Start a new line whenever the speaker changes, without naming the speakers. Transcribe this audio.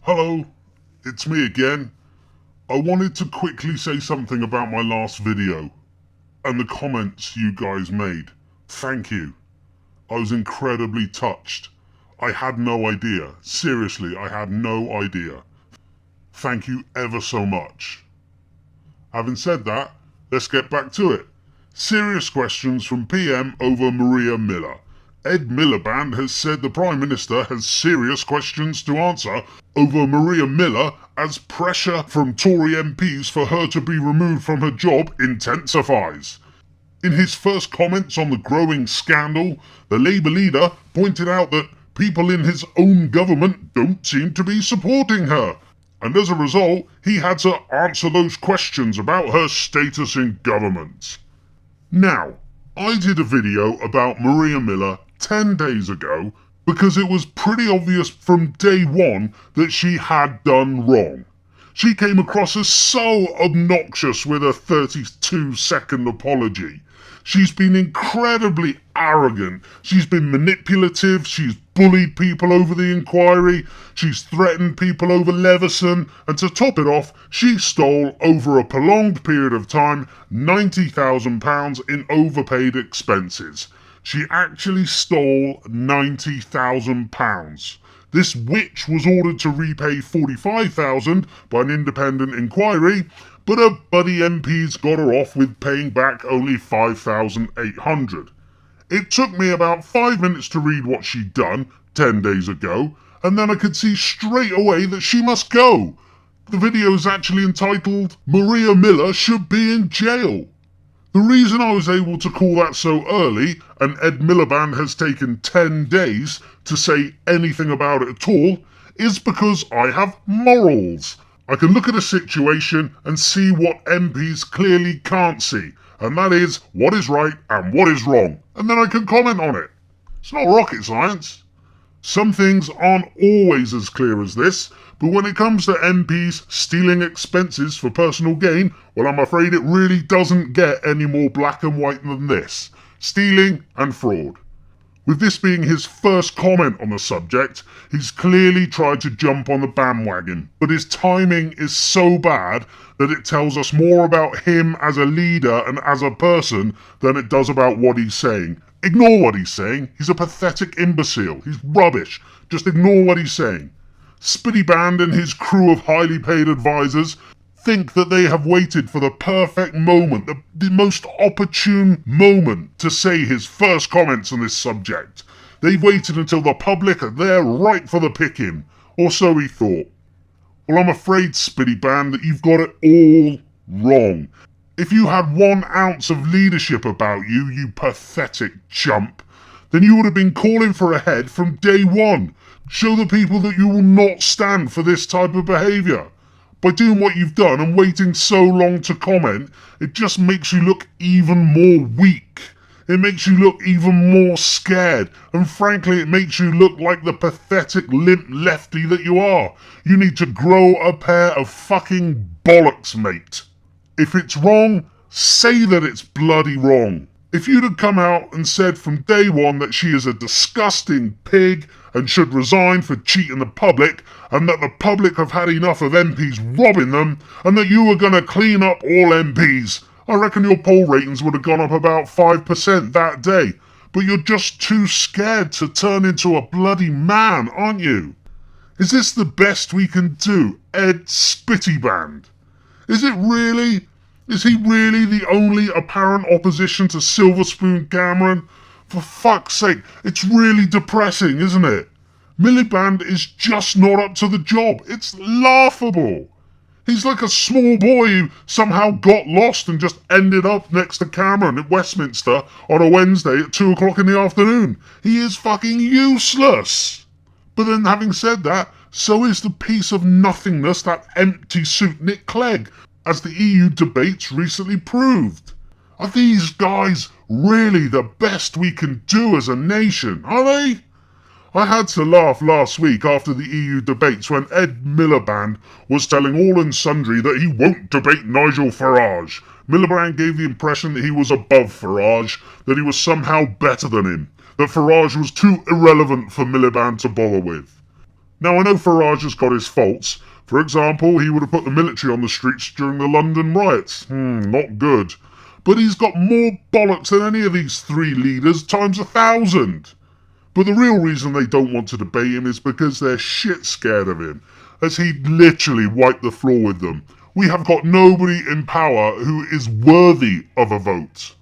Hello, it's me again. I wanted to quickly say something about my last video and the comments you guys made. Thank you. I was incredibly touched. I had no idea. Seriously, I had no idea. Thank you ever so much. Having said that, let's get back to it. Serious questions from PM over Maria Miller. Ed Miliband has said the Prime Minister has serious questions to answer over Maria Miller as pressure from Tory MPs for her to be removed from her job intensifies. In his first comments on the growing scandal, the Labour leader pointed out that people in his own government don't seem to be supporting her, and as a result, he had to answer those questions about her status in government. Now, I did a video about Maria Miller 10 days ago because it was pretty obvious from day one that she had done wrong. She came across as so obnoxious with a 32-second apology. She's been incredibly arrogant. She's been manipulative. She's bullied people over the inquiry. She's threatened people over Leveson. And to top it off, she stole, over a prolonged period of time, £90,000 in overpaid expenses. She actually stole £90,000. This witch was ordered to repay £45,000 by an independent inquiry, but her buddy MPs got her off with paying back only £5,800. It took me about 5 minutes to read what she'd done 10 days ago, and then I could see straight away that she must go. The video is actually entitled, Maria Miller Should Be in Jail. The reason I was able to call that so early, and Ed Miliband has taken 10 days to say anything about it at all, is because I have morals. I can look at a situation and see what MPs clearly can't see, and that is what is right and what is wrong, and then I can comment on it. It's not rocket science. Some things aren't always as clear as this, but when it comes to MPs stealing expenses for personal gain, well, I'm afraid it really doesn't get any more black and white than this. Stealing and fraud. With this being his first comment on the subject, he's clearly tried to jump on the bandwagon, but his timing is so bad that it tells us more about him as a leader and as a person than it does about what he's saying. Ignore what he's saying. He's a pathetic imbecile. He's rubbish. Just ignore what he's saying. Miliband and his crew of highly paid advisors think that they have waited for the perfect moment, the most opportune moment to say his first comments on this subject. They've waited until the public are there ripe for the picking, or so he thought. Well, I'm afraid, Miliband, that you've got it all wrong. If you had 1 ounce of leadership about you, you pathetic chump, then you would have been calling for a head from day one. Show the people that you will not stand for this type of behaviour. By doing what you've done and waiting so long to comment, it just makes you look even more weak. It makes you look even more scared, and frankly it makes you look like the pathetic limp lefty that you are. You need to grow a pair of fucking bollocks, mate. If it's wrong, say that it's bloody wrong. If you'd have come out and said from day one that she is a disgusting pig and should resign for cheating the public, and that the public have had enough of MPs robbing them, and that you were going to clean up all MPs, I reckon your poll ratings would have gone up about 5% that day. But you're just too scared to turn into a bloody man, aren't you? Is this the best we can do, Ed Miliband? Is it really? Is he really the only apparent opposition to Silver Spoon Cameron? For fuck's sake, it's really depressing, isn't it? Miliband is just not up to the job. It's laughable. He's like a small boy who somehow got lost and just ended up next to Cameron at Westminster on a Wednesday at 2 o'clock in the afternoon. He is fucking useless. But then having said that, so is the piece of nothingness, that empty suit Nick Clegg, as the EU debates recently proved. Are these guys really the best we can do as a nation, are they? I had to laugh last week after the EU debates when Ed Miliband was telling all and sundry that he won't debate Nigel Farage. Miliband gave the impression that he was above Farage, that he was somehow better than him, that Farage was too irrelevant for Miliband to bother with. Now I know Farage has got his faults. For example, he would have put the military on the streets during the London riots. Not good. But he's got more bollocks than any of these three leaders times 1,000. But the real reason they don't want to debate him is because they're shit scared of him, as he'd literally wipe the floor with them. We have got nobody in power who is worthy of a vote.